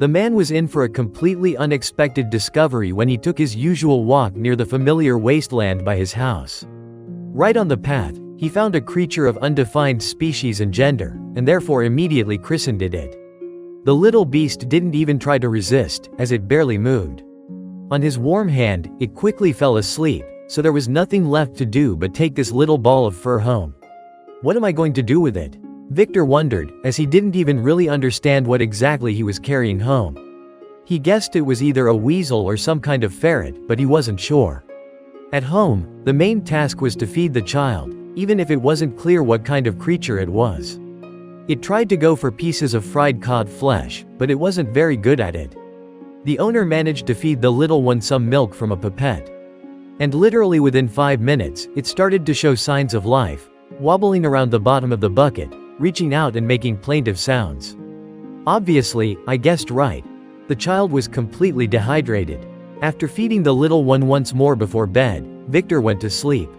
The man was in for a completely unexpected discovery when he took his usual walk near the familiar wasteland by his house. Right on the path, he found a creature of undefined species and gender, and therefore immediately christened it. The little beast didn't even try to resist, as it barely moved. On his warm hand, it quickly fell asleep, so there was nothing left to do but take this little ball of fur home. What am I going to do with it? Victor wondered, as he didn't even really understand what exactly he was carrying home. He guessed it was either a weasel or some kind of ferret, but he wasn't sure. At home, the main task was to feed the child, even if it wasn't clear what kind of creature it was. It tried to go for pieces of fried cod flesh, but it wasn't very good at it. The owner managed to feed the little one some milk from a pipette. And literally within 5 minutes, it started to show signs of life, wobbling around the bottom of the bucket, reaching out and making plaintive sounds. Obviously, I guessed right. The child was completely dehydrated. After feeding the little one once more before bed, Victor went to sleep.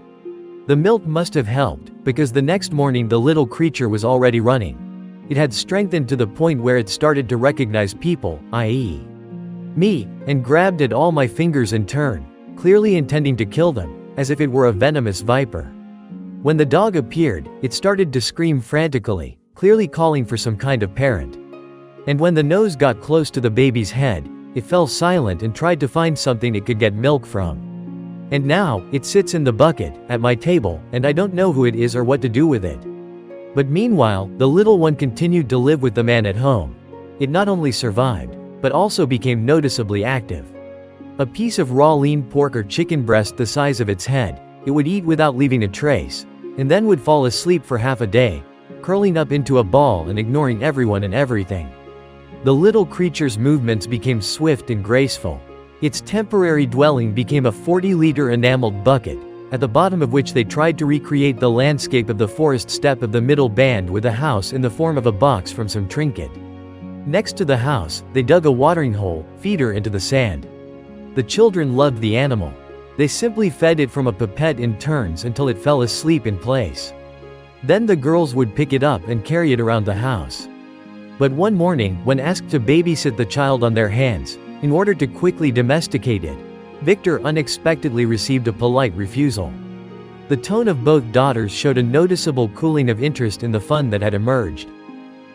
The milk must have helped, because the next morning the little creature was already running. It had strengthened to the point where it started to recognize people, i.e. me, and grabbed at all my fingers in turn, clearly intending to kill them, as if it were a venomous viper. When the dog appeared, it started to scream frantically, clearly calling for some kind of parent. And when the nose got close to the baby's head, it fell silent and tried to find something it could get milk from. And now, it sits in the bucket, at my table, and I don't know who it is or what to do with it. But meanwhile, the little one continued to live with the man at home. It not only survived, but also became noticeably active. A piece of raw lean pork or chicken breast the size of its head, it would eat without leaving a trace, and then would fall asleep for half a day, curling up into a ball and ignoring everyone and everything. The little creature's movements became swift and graceful. Its temporary dwelling became a 40-liter enameled bucket, at the bottom of which they tried to recreate the landscape of the forest steppe of the middle band with a house in the form of a box from some trinket. Next to the house, they dug a watering hole, feeder into the sand. The children loved the animal. They simply fed it from a pipette in turns until it fell asleep in place. Then the girls would pick it up and carry it around the house. But one morning, when asked to babysit the child on their hands, in order to quickly domesticate it, Victor unexpectedly received a polite refusal. The tone of both daughters showed a noticeable cooling of interest in the fun that had emerged.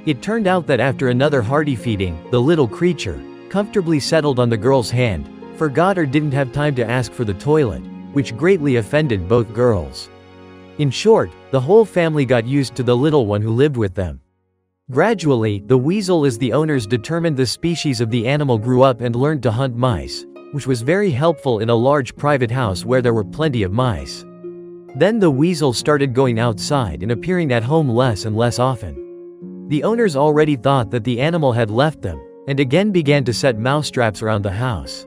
It turned out that after another hearty feeding, the little creature, comfortably settled on the girl's hand, forgot or didn't have time to ask for the toilet, which greatly offended both girls. In short, the whole family got used to the little one who lived with them. Gradually, the weasel as the owners determined the species of the animal grew up and learned to hunt mice, which was very helpful in a large private house where there were plenty of mice. Then the weasel started going outside and appearing at home less and less often. The owners already thought that the animal had left them, and again began to set mousetraps around the house.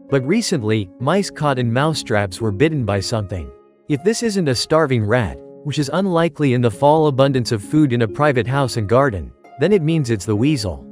But recently, mice caught in mousetraps were bitten by something. If this isn't a starving rat, which is unlikely in the fall abundance of food in a private house and garden, then it means it's the weasel.